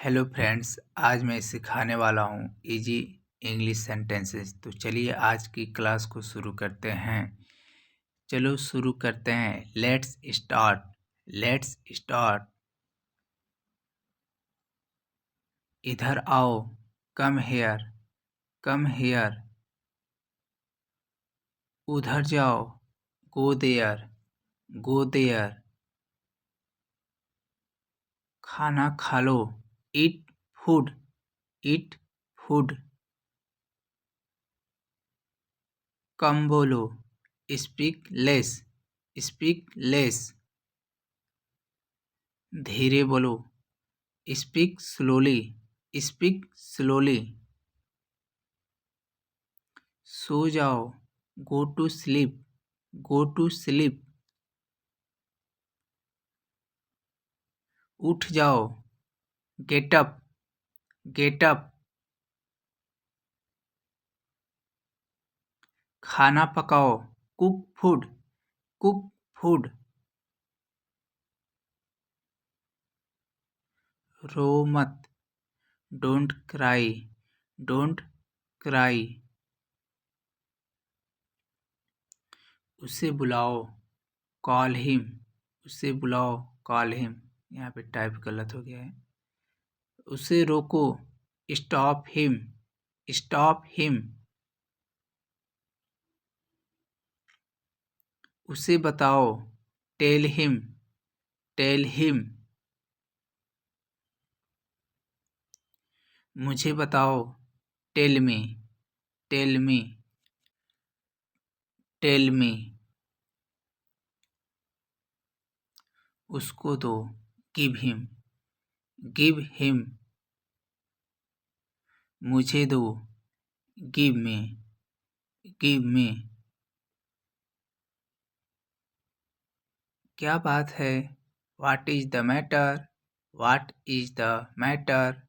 Hello friends, आज मैं सिखाने वाला हूँ इजी इंग्लिश सेंटेंसेस। तो चलिए आज की क्लास को शुरू करते हैं। चलो शुरू करते हैं। Let's start. इधर आओ। Come here. उधर जाओ। Go there. खाना खा लो। Eat food. कम बोलो। Speak less. धीरे बोलो। Speak slowly. सो जाओ। Go to sleep. उठ जाओ। Get up. खाना पकाओ। Cook food. रो मत। Don't cry. उसे बुलाओ। Call him. यहाँ पे टाइप गलत हो गया है। उसे रोको। Stop him. उसे बताओ। Tell him. मुझे बताओ। Tell me. उसको दो। Give him. मुझे दो। Give me. क्या बात है? What is the matter?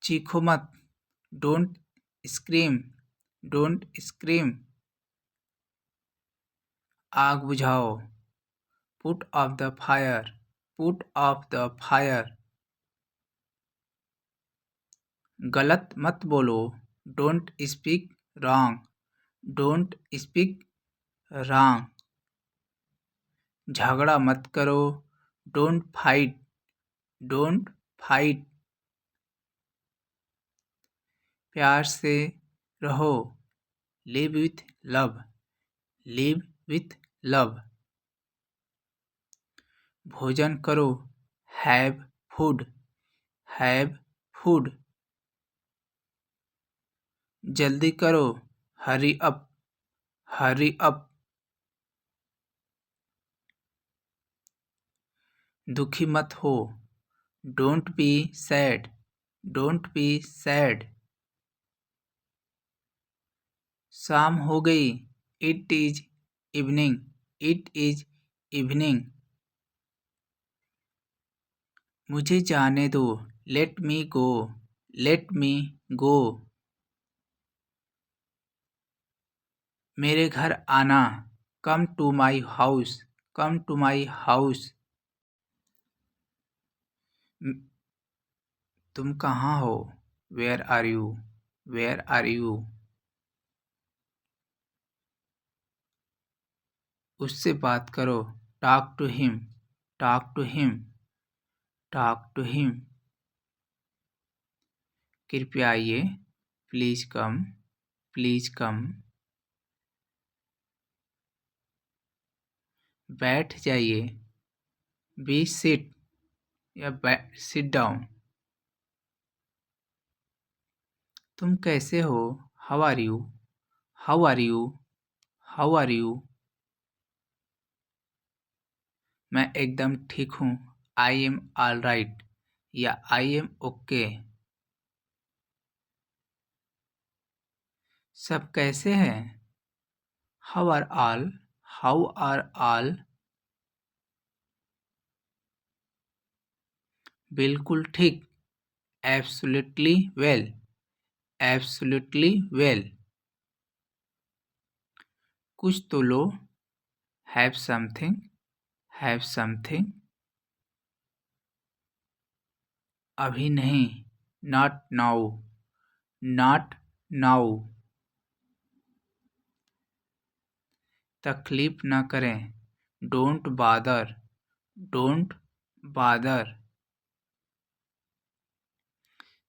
चीखो मत। Don't scream. आग बुझाओ। Put off the fire. गलत मत बोलो। Don't speak wrong. झगड़ा मत करो। Don't fight. प्यार से रहो। Live with love. भोजन करो। Have food. जल्दी करो। Hurry up. दुखी मत हो। Don't be sad. शाम हो गई। It is evening. मुझे जाने दो। Let me go. मेरे घर आना। Come to my house. तुम कहाँ हो? Where are you? उससे बात करो। Talk to him. कृपया आइए। Please come. बैठ जाइए। Be sit sit down. तुम कैसे हो? How are you? मैं एकदम ठीक हूँ। आई एम ऑल राइट या आई एम ओके। सब कैसे हैं? How are all? बिल्कुल ठीक। Absolutely well. कुछ तो लो। Have something. अभी नहीं, नॉट नाउ, नॉट नाउ। तकलीफ न करें, डोंट बादर, डोंट बादर।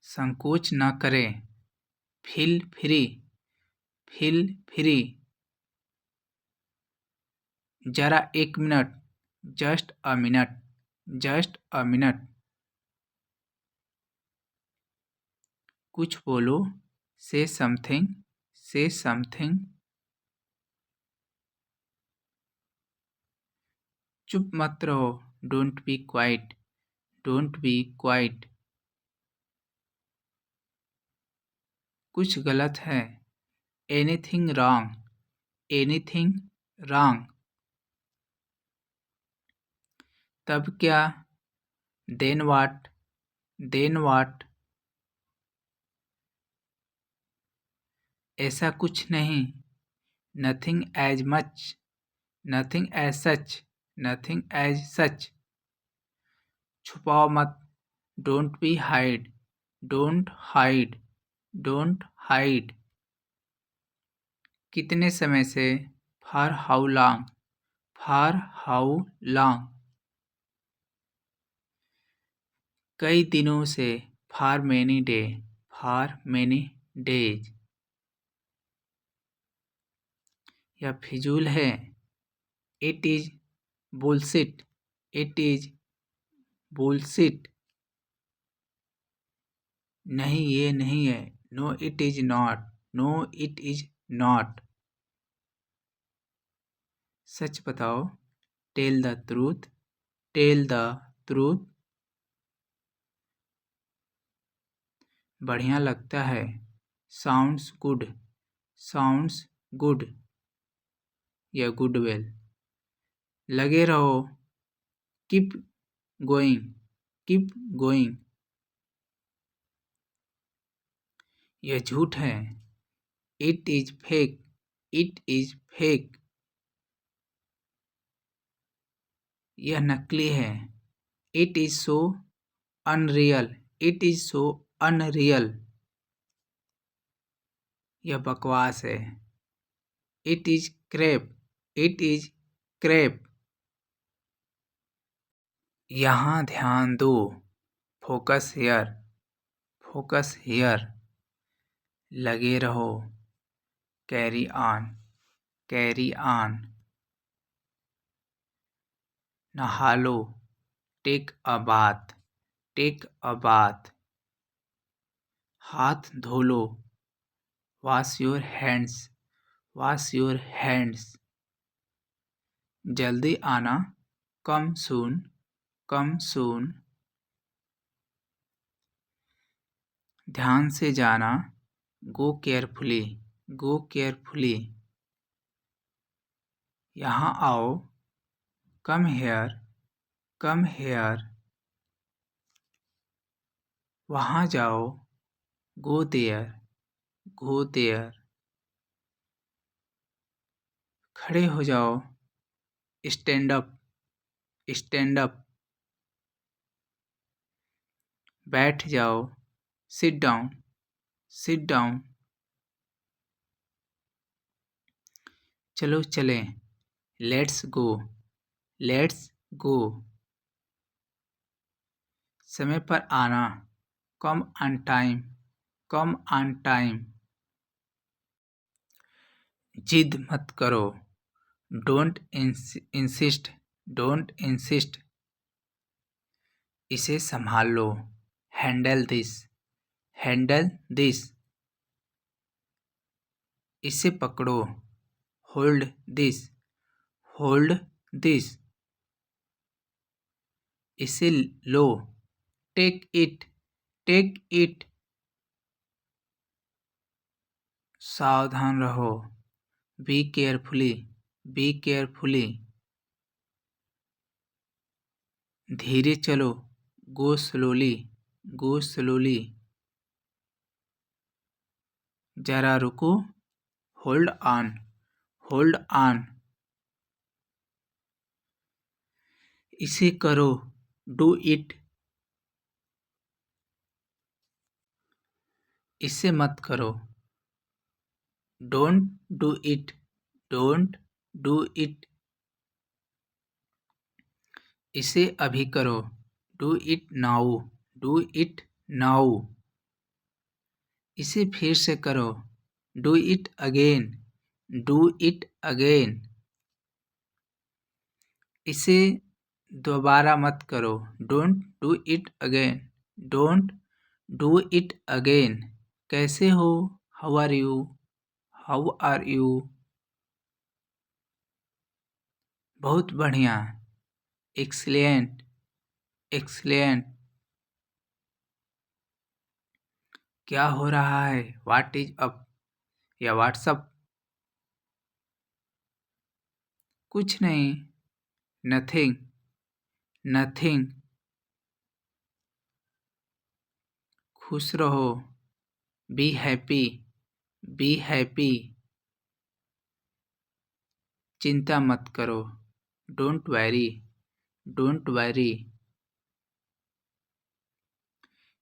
संकोच न करें, फील फ्री, फील फ्री। जरा एक minute, just a minute, just a minute. कुछ बोलो, से समथिंग, से समथिंग। चुप मत रहो, don't be quite, don't be quite. कुछ गलत है, एनीथिंग रॉन्ग, एनीथिंग रॉन्ग। तब क्या, देन व्हाट, देन व्हाट। ऐसा कुछ नहीं, nothing as much, nothing as such, nothing as such. छुपाओ मत, don't be hide, don't hide, don't hide. कितने समय से, for how long, for how long. कई दिनों से, for many day, for many days. यह फिजूल है, it is bullshit, it is bullshit. नहीं ये नहीं है, no it is not, no it is not. सच बताओ, tell the truth, tell the truth. बढ़िया लगता है, साउंड्स गुड, साउंड्स गुड या गुड वेल। लगे रहो, कीप गोइंग, कीप गोइंग। यह झूठ है, it is fake, it is fake. यह नकली है, it is so unreal, it is so unreal. यह बकवास है, it is crap, it is crap. यहाँ ध्यान दो, फोकस हियर, फोकस हियर। लगे रहो, कैरी ऑन, कैरी ऑन। नहा लो, take a bath, take a bath. हाथ धो लो, wash your hands, wash your hands. जल्दी आना, कम सून, कम सून। ध्यान से जाना, गो केयरफुली, गो केयरफुली। यहाँ आओ, कम हेयर, कम हेयर। वहाँ जाओ, गो देयर, गो देयर। खड़े हो जाओ, स्टैंड अप, स्टैंड अप। बैठ जाओ, सिट डाउन, सिट डाउन। चलो चलें, लेट्स गो, लेट्स गो। समय पर आना, come on time, come on time. जिद मत करो, डोंट इंसिस्ट, डोंट इंसिस्ट। इसे संभाल लो, हैंडल दिस, हैंडल दिस। इसे पकड़ो, होल्ड दिस, होल्ड दिस। इसे लो, टेक इट, टेक इट। सावधान रहो, बी केयरफुली, बी केयरफुली। धीरे चलो, गो स्लोली, गो स्लोली। जरा रुको, होल्ड ऑन, होल्ड ऑन। इसे करो, डू इट, इसे मत करो। Don't do it. Don't do it. इसे अभी करो। Do it now. Do it now. इसे फिर से करो। Do it again. Do it again. इसे दोबारा मत करो। Don't do it again. Don't do it again. कैसे हो? How are you? How are you? बहुत बढ़िया। एक्सीलेंट। एक्सीलेंट। क्या हो रहा है? व्हाट इज अप या व्हाट्सअप? कुछ नहीं। नथिंग। नथिंग। खुश रहो। Be happy. B happy. चिंता मत करो। Don't worry. Don't worry.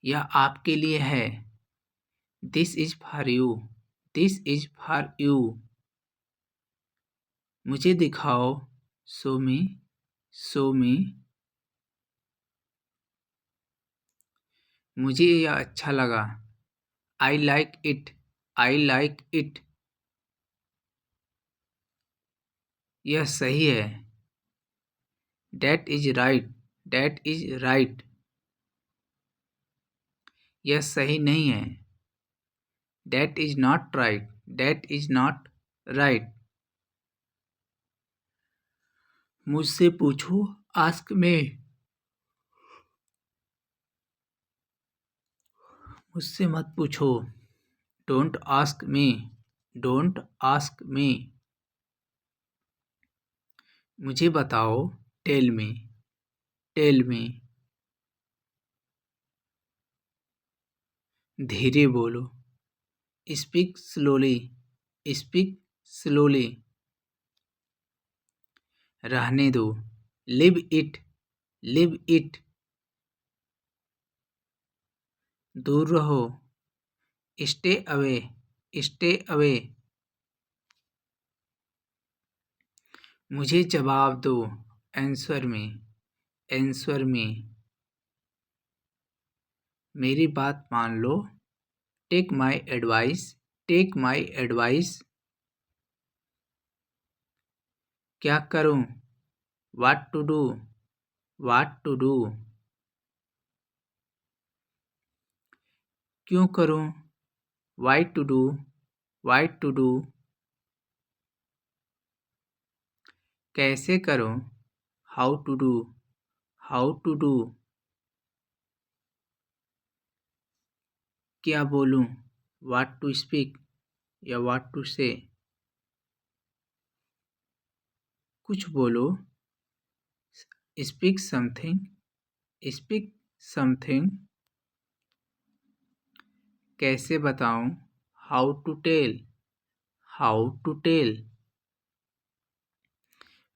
यह आपके लिए है। This is for you. This is for you. मुझे दिखाओ। Show me. Show me. मुझे यह अच्छा लगा। I like it. I like it. यह सही है। That is right. That is right. यह सही नहीं है। That is not right. That is not right. मुझसे पूछो। Ask me. मुझसे मत पूछो। Don't ask me. Don't ask me. मुझे बताओ। Tell me. Tell me. धीरे बोलो। Speak slowly. Speak slowly. रहने दो। Leave it. Leave it. दूर रहो। Stay away. Stay away. मुझे जवाब दो। Answer me. Answer me. मेरी बात मान लो। Take my advice. Take my advice. क्या करूं? What to do? What to do? क्यों करूं? Why to do? Why to do? कैसे करूं? How to do? How to do? क्या बोलूं? What to speak या what to say? कुछ बोलो। Speak something. Speak something. कैसे बताऊं? How to tell. How to tell.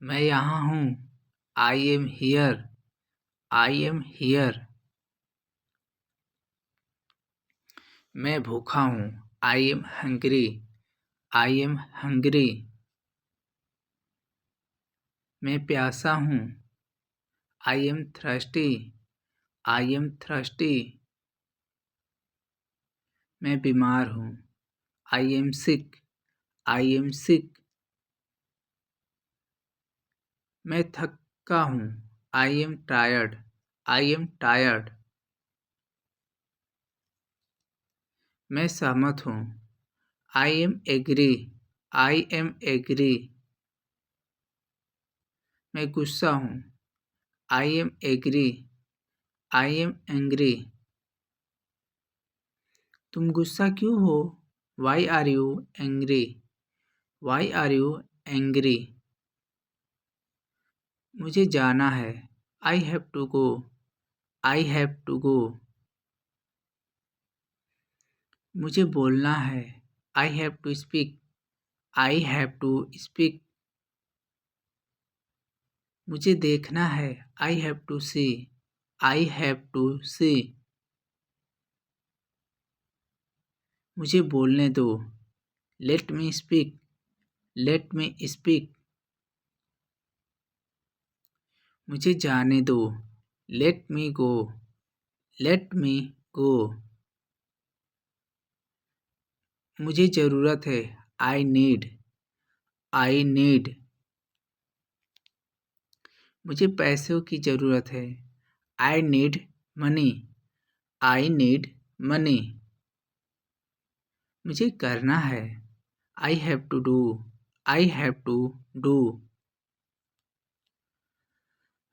मैं यहाँ हूँ। I am here. I am here. मैं भूखा हूँ। I am hungry. I am hungry. मैं प्यासा हूँ। I am thirsty. I am thirsty. मैं बीमार हूँ। I am sick. I am sick. मैं थका हूँ। I am tired. I am tired. मैं सहमत हूँ। I am agree. I am agree. मैं गुस्सा हूँ। I am agree. I am angry. तुम गुस्सा क्यों हो? Why are you angry? Why are you angry? मुझे जाना है। I have to go. I have to go. मुझे बोलना है। I have to speak. I have to speak. मुझे देखना है। I have to see. I have to see. मुझे बोलने दो। Let me speak. Let me speak. मुझे जाने दो। Let me go. Let me go. मुझे ज़रूरत है। I need. I need. मुझे पैसों की ज़रूरत है। I need money. I need money. मुझे करना है। I have to do. I have to do.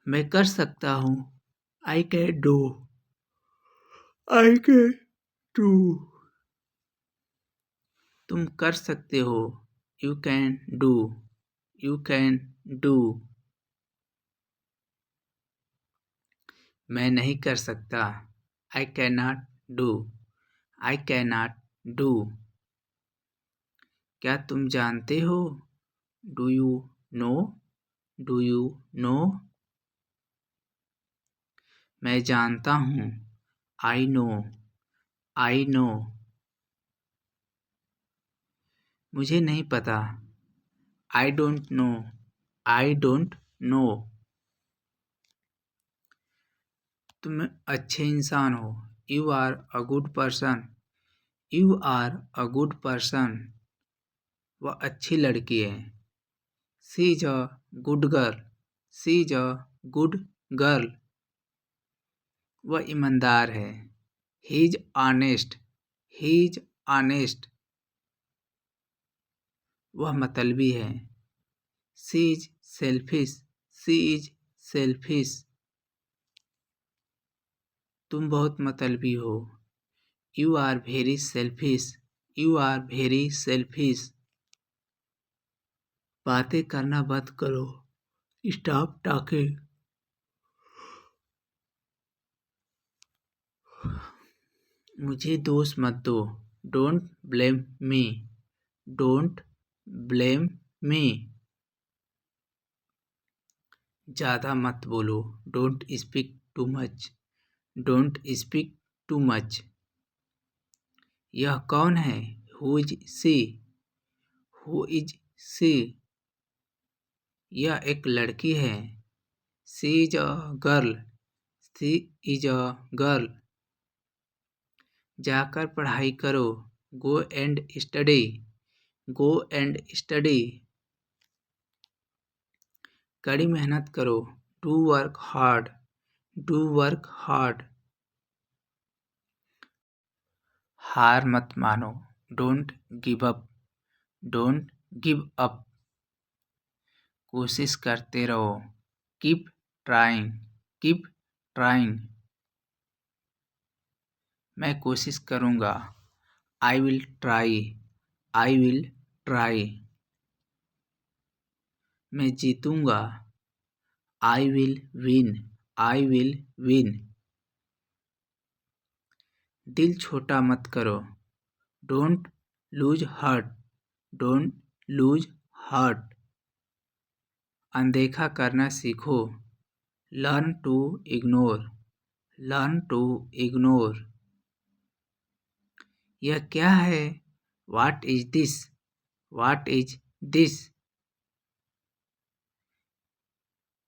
मैं कर सकता हूँ। I can do. I can do. तुम कर सकते हो। You can do. You can do. मैं नहीं कर सकता। I can not do. I can not do. क्या तुम जानते हो? Do you know? Do you know? मैं जानता हूँ। I know. I know. मुझे नहीं पता। I don't know. I don't know. तुम अच्छे इंसान हो। You are a good person. You are a good person. वह अच्छी लड़की है। She is a good girl. She is a good girl. वह ईमानदार है। He is honest. He is honest. वह मतलबी है। She is selfish. She is selfish. तुम बहुत मतलबी हो। You are very selfish. You are very selfish. बातें करना बंद करो। Stop talking. मुझे दोष मत दो। Don't blame me. Don't blame me. ज़्यादा मत बोलो। Don't speak too much. Don't speak too much. यह कौन है? Who is she? Who is she? यह एक लड़की है। She is a girl. She is a girl. जाकर पढ़ाई करो। Go and study. Go and study. कड़ी मेहनत करो। Do work hard. Do work hard. हार मत मानो। Don't give up. Don't give up. कोशिश करते रहो। Keep trying. Keep trying. मैं कोशिश करूँगा। I will try. I will try. मैं जीतूँगा। I will win. I will win. दिल छोटा मत करो। Don't lose heart. Don't lose heart. अनदेखा करना सीखो। Learn to ignore. Learn to ignore. यह क्या है? What is this? What is this?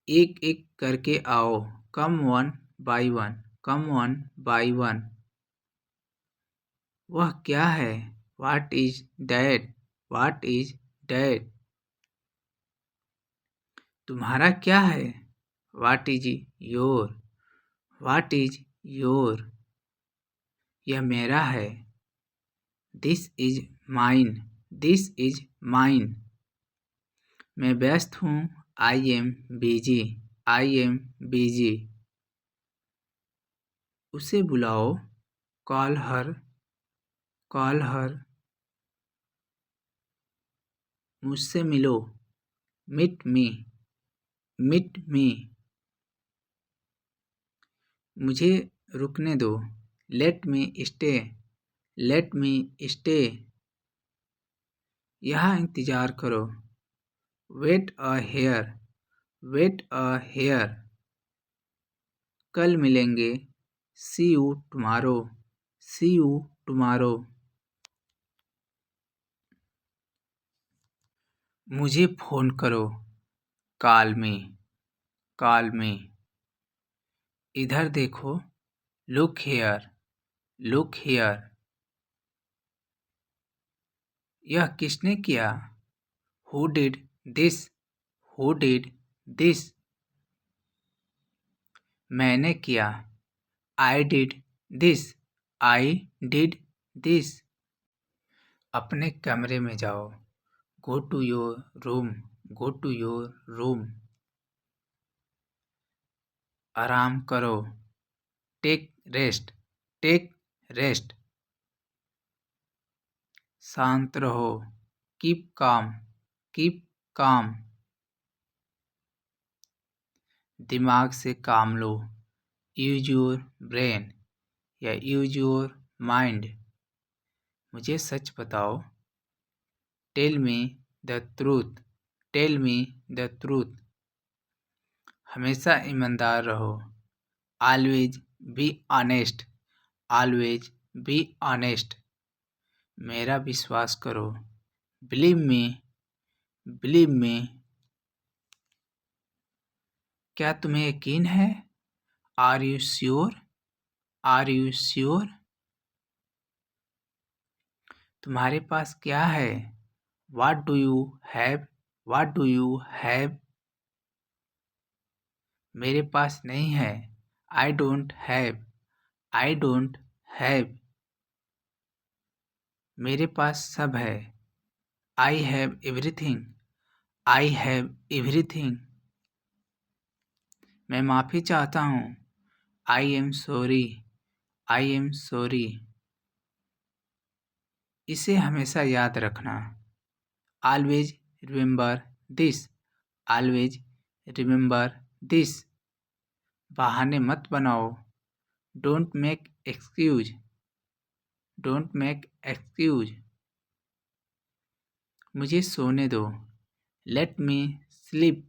एक एक करके आओ। Come one by one. Come one by one. वह क्या है? What is that? What is that? तुम्हारा क्या है? What is your? What is your? यह मेरा है। This is mine. This is mine. मैं व्यस्त हूँ। I am busy. I am busy. उसे बुलाओ। Call her. Call her. मुझसे मिलो। Meet me. Meet me. मुझे रुकने दो। Let me stay. Let me stay. यहाँ इंतज़ार करो। Wait a here. Wait a here. कल मिलेंगे। See you tomorrow. See you tomorrow. मुझे फ़ोन करो। Call me, call me. इधर देखो। Look here, look here. यह किसने किया? Who did this, who did this? मैंने किया। I did this, I did this. अपने कमरे में जाओ। Go to your room, go to your room. आराम करो। Take rest, take rest. शांत रहो। Keep calm, keep calm. दिमाग से काम लो। यूज योर ब्रेन या यूज योर माइंड। मुझे सच बताओ। Tell me the truth, tell me the truth. हमेशा ईमानदार रहो। Always be honest, always be honest. मेरा विश्वास करो। Believe me, believe me. क्या तुम्हें यकीन है? Are you sure, are you sure? तुम्हारे पास क्या है? What do you have? What do you have? मेरे पास नहीं है। I don't have, I don't have। मेरे पास सब है। I have everything, I have everything। मैं माफ़ी चाहता हूँ। I am sorry, I am sorry। इसे हमेशा याद रखना। Always remember this, always remember this। बहाने मत बनाओ। Don't make excuse, don't make excuse। मुझे सोने दो। Let me sleep,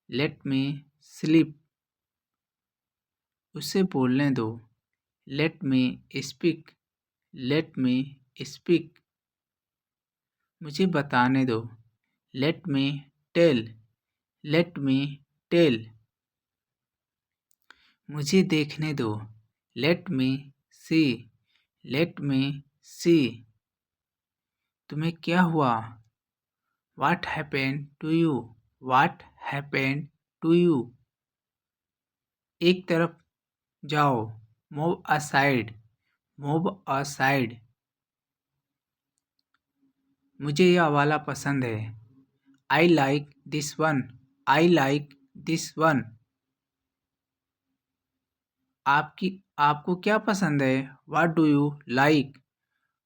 let me sleep। उसे बोलने दो। Let me speak, let me speak। मुझे बताने दो। Let me tell, let me tell। मुझे देखने दो। Let me see, let me see। तुम्हें क्या हुआ? What happened to you? What happened to you? एक तरफ जाओ। Move aside, move aside। मुझे यह वाला पसंद है। I like this one, I like this one। आपको क्या पसंद है? What do you like?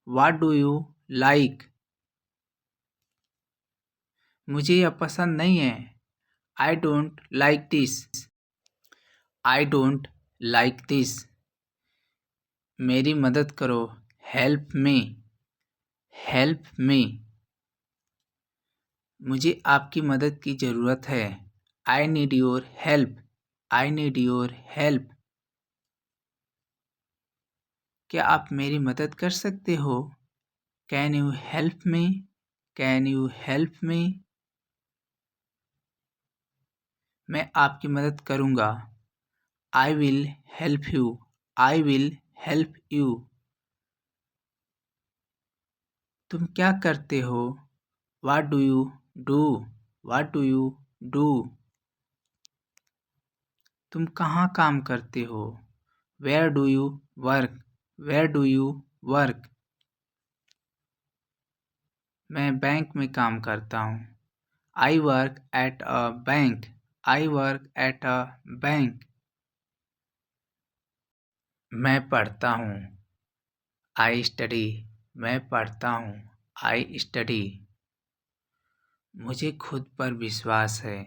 What do you like? मुझे यह पसंद नहीं है। I don't like this, I don't like this। मेरी मदद करो। Help me, help me। मुझे आपकी मदद की ज़रूरत है। I need your help, I need your help। क्या आप मेरी मदद कर सकते हो? Can you help me? Can you help me? मैं आपकी मदद करूँगा। I will help you, I will help you। तुम क्या करते हो? What do you do? What do you do? तुम कहाँ काम करते हो? Where do you work? Where do you work? मैं बैंक में काम करता हूँ। I work at a bank, I work at a bank। मैं पढ़ता हूँ। I study, मैं पढ़ता हूँ। I study। मुझे खुद पर विश्वास है।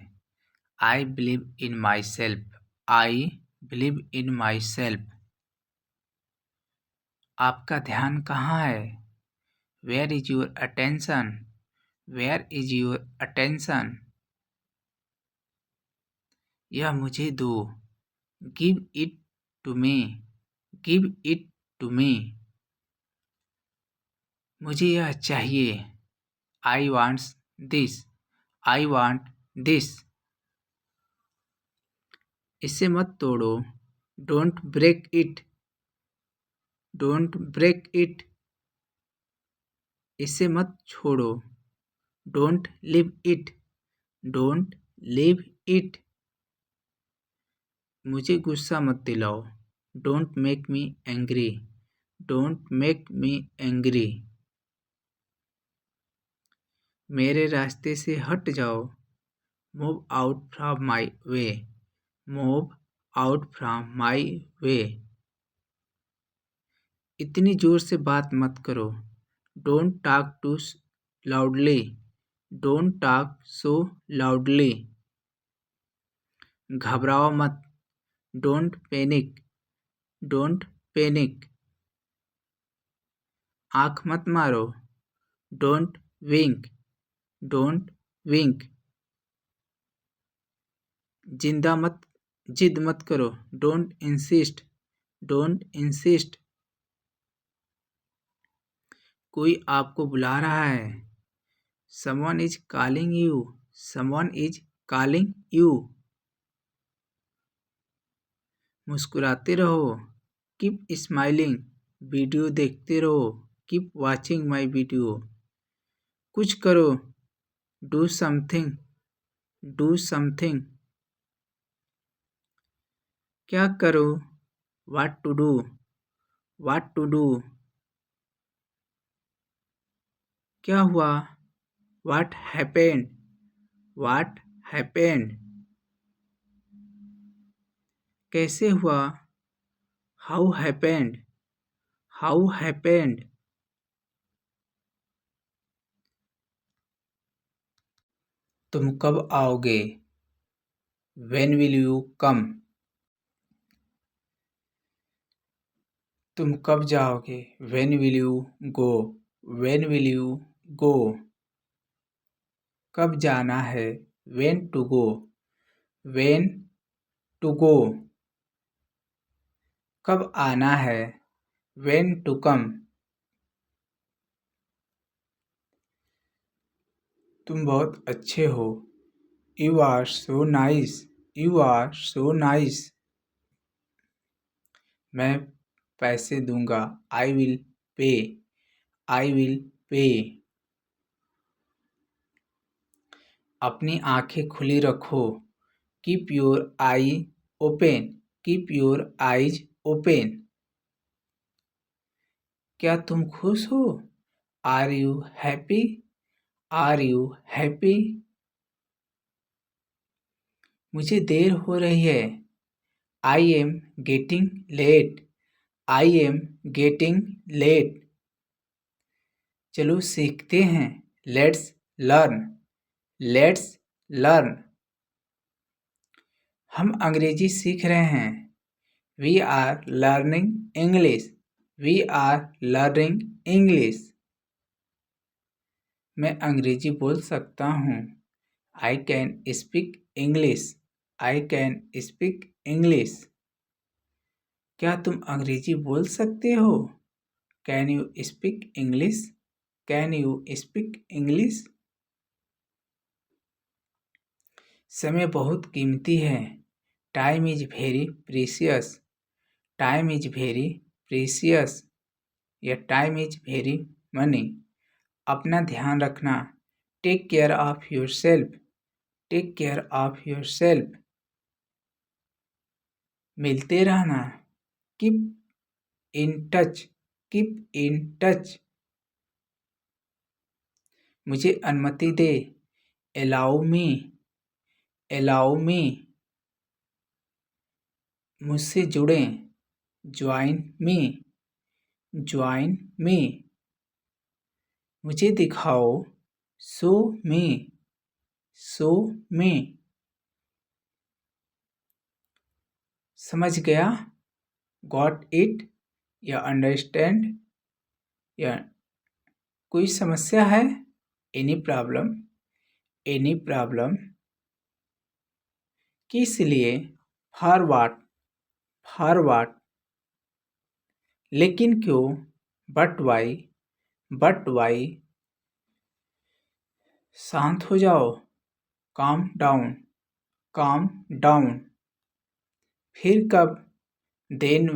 I believe in myself, I believe in myself। आपका ध्यान कहाँ है? Where is your attention? Where is your attention? यह मुझे दो। Give it to me, give it to me। मुझे यह चाहिए। I want this, I want this. इसे मत तोड़ो, don't break it. Don't break it. इसे मत छोड़ो, don't leave it. Don't leave it. मुझे गुस्सा मत दिलाओ, don't make me angry. Don't make me angry. मेरे रास्ते से हट जाओ, move out from my way. Move out from my way. इतनी जोर से बात मत करो, don't talk too loudly. Don't talk so loudly. घबराओ मत, डोंट पैनिक। Don't panic. आँख मत मारो, डोंट विंक। Don't wink. जिद मत करो, डोंट इंसिस्ट। Don't insist. कोई आपको बुला रहा है, someone is calling you. Someone is calling you. मुस्कुराते रहो, कीप स्माइलिंग। वीडियो देखते रहो, कीप वॉचिंग माई वीडियो। कुछ करो, डू समथिंग। Do something. क्या करो, what to do. What to do. क्या हुआ, व्हाट हैपेंड। What happened. कैसे हुआ, हाउ हैपेंड। How happened. तुम कब आओगे, व्हेन विल यू कम। तुम कब जाओगे, when will you go. When will you go. कब जाना है, when to go. When to go. कब आना है, व्हेन टू कम। तुम बहुत अच्छे हो, you are so nice. You are so nice. मैं पैसे दूंगा, I will pay. I will pay. अपनी आंखें खुली रखो, keep your eye open. Keep your eyes open. क्या तुम खुश हो, are you happy. Are you happy. मुझे देर हो रही है, I am getting late. I am getting late. चलो सीखते हैं, लेट्स लर्न। Let's learn. हम अंग्रेजी सीख रहे हैं, we are learning English. We are learning English. मैं अंग्रेजी बोल सकता हूँ, I can speak English. I can speak English. क्या तुम अंग्रेजी बोल सकते हो, can you speak English. Can you speak English. समय बहुत कीमती है, time is very precious. Time is very precious. या टाइम इज वेरी मनी। अपना ध्यान रखना, take care of yourself. Take care of yourself. मिलते रहना, keep in touch. Keep in touch. मुझे अनुमति दे, अलाउ मी। Allow me. मुझसे जुड़ें, ज्वाइन मी। Join me. मुझे दिखाओ, शो मी। शो मी। समझ गया, गॉट इट, या अंडरस्टैंड, या कोई समस्या है, एनी प्रॉब्लम। Any problem. किस लिए, फॉर व्हाट। For what. लेकिन क्यों, बट वाई। But why. शांत हो जाओ, calm down, calm down. फिर कब? then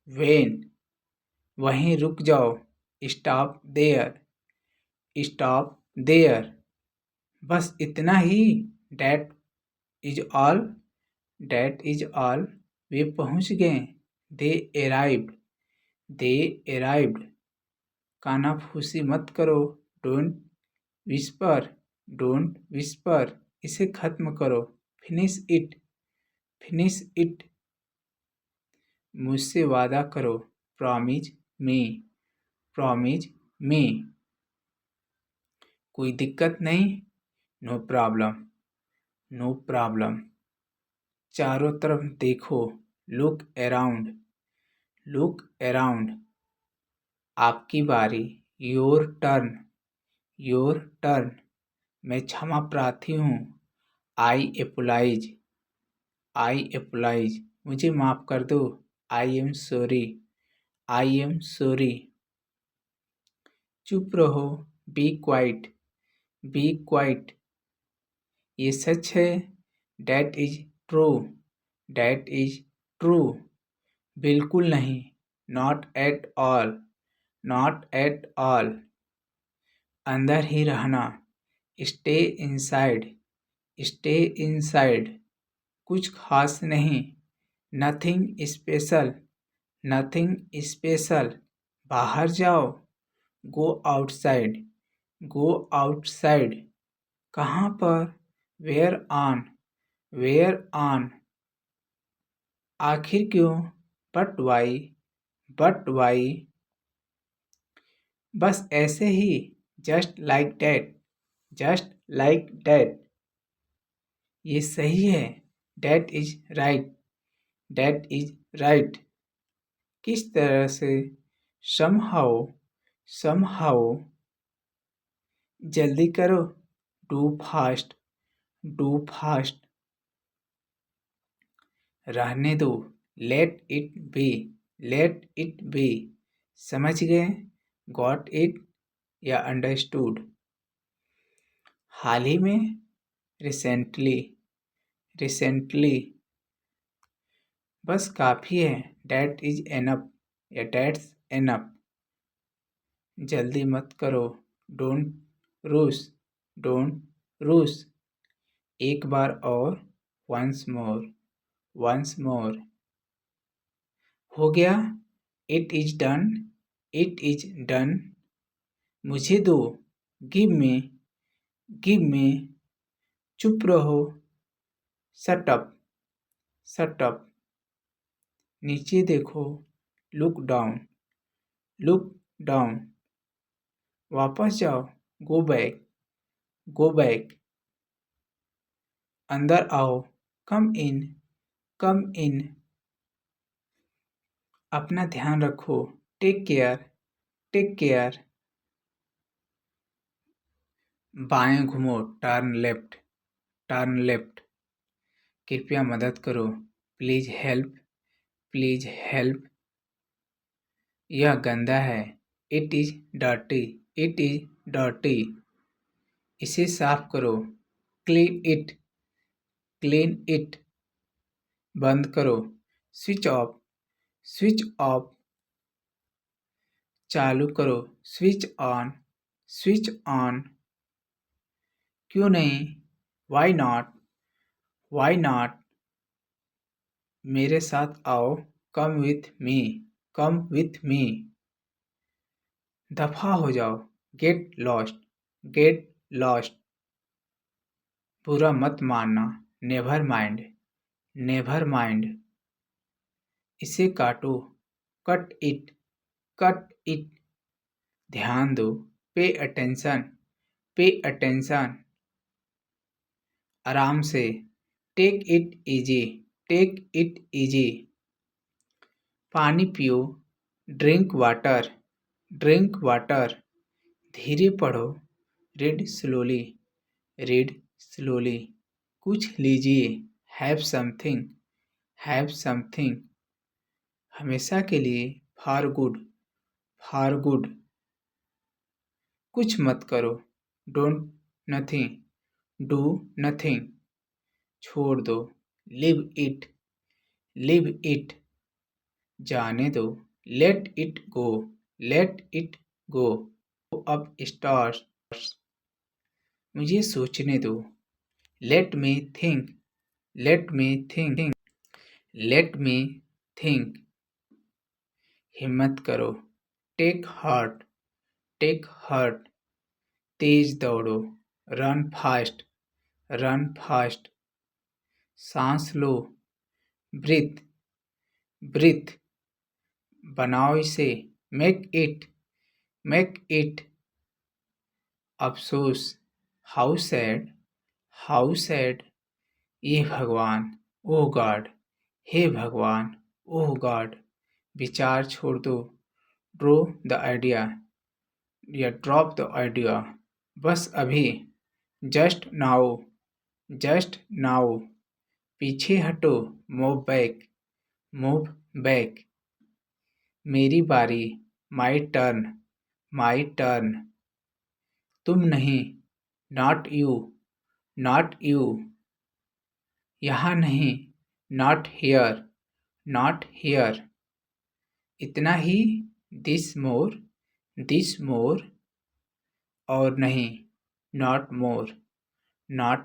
when. वहीं रुक जाओ, stop there. बस इतना ही, that is all. वे पहुंच गए, they arrived. कानाफूसी मत करो, don't whisper. इसे खत्म करो, finish it. मुझसे वादा करो, promise me. कोई दिक्कत नहीं, no problem. चारों तरफ देखो, look around. आपकी बारी, your turn. मैं क्षमा प्रार्थी हूँ, I apologize. मुझे माफ कर दो, I am sorry. चुप रहो, be quiet. ये सच है, that is true. बिल्कुल नहीं, not at all. अंदर ही रहना, stay inside. कुछ खास नहीं, nothing special. बाहर जाओ, go outside. कहाँ पर? where on. आखिर क्यों? but why. बस ऐसे ही, just like that. ये सही है, that is right. किस तरह से? somehow. जल्दी करो, do fast. रहने दो, let it be. समझ गए, got it या understood. हाल ही में, recently. बस काफी है, that is enough या that's enough. जल्दी मत करो, don't rush. एक बार और, once more. हो गया, it is done. मुझे दो, give me. चुप रहो, shut up. नीचे देखो, look down. वापस जाओ, go back. अंदर आओ, come in. अपना ध्यान रखो, take care. बाएं घूमो, turn left. कृपया मदद करो, please help. यह गंदा है, it is dirty. इसे साफ करो, clean it. बंद करो, switch off. चालू करो, switch on. क्यों नहीं? why not. मेरे साथ आओ, come with me. दफा हो जाओ, get lost. बुरा मत मानना, never mind. इसे काटो, cut it. ध्यान दो, pay attention. आराम से, take it easy. पानी पियो, drink water. धीरे पढ़ो, read slowly. कुछ लीजिए, have something. हमेशा के लिए, for good. कुछ मत करो, don't nothing. डू नथिंग, छोड़ दो। लिव इट, जाने दो। Let it go, up stars, मुझे सोचने दो। Let me think, let me think, हिम्मत करो। टेक हार्ट, तेज दौड़ो। रन फास्ट, सांस लो। ब्रीथ, बनाओ इसे। मेक इट, अफसोस। हाउ सैड, ये भगवान। ओह गॉड, हे भगवान। ओह गॉड, विचार छोड़ दो। ड्रॉ द आइडिया या ड्रॉप द आइडिया, बस अभी। जस्ट नाउ, पीछे हटो। मूव बैक, मेरी बारी। माई टर्न, तुम नहीं। नॉट यू, यहाँ नहीं। नॉट हियर, इतना ही। दिस मोर, और नहीं। नॉट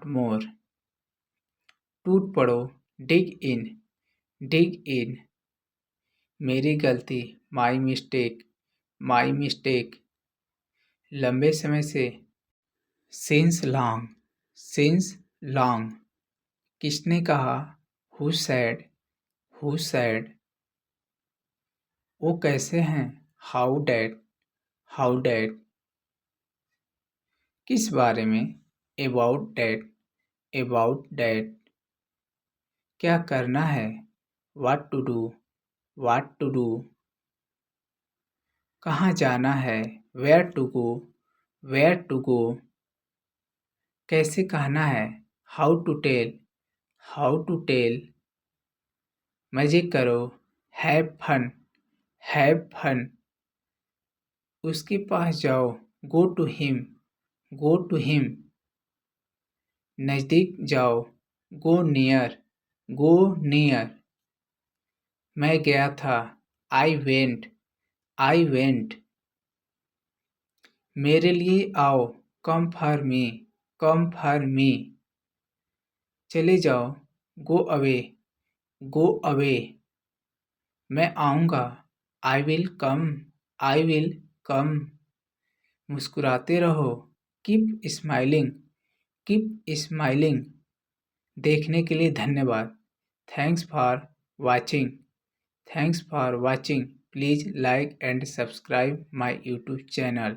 मोर, टूट पड़ो। डिग इन, मेरी गलती। माई मिस्टेक, लंबे समय से। सिंस लॉन्ग, किसने कहा। हु सैड, वो कैसे हैं। हाउ डैड, किस बारे में। अबाउट डैड, क्या करना है। व्हाट टू डू, कहाँ जाना है। वेयर टू गो, कैसे कहना है। हाउ टू टेल, मजे करो। हैव फन, उसके पास जाओ। गो टू हिम, नजदीक जाओ। गो नियर, मैं गया था। आई वेंट, मेरे लिए आओ। कम फॉर मी, चले जाओ। गो अवे, मैं आऊँगा। आई विल कम, मुस्कुराते रहो। कीप स्माइलिंग, देखने के लिए धन्यवाद। Thanks for watching, please like and subscribe my YouTube channel.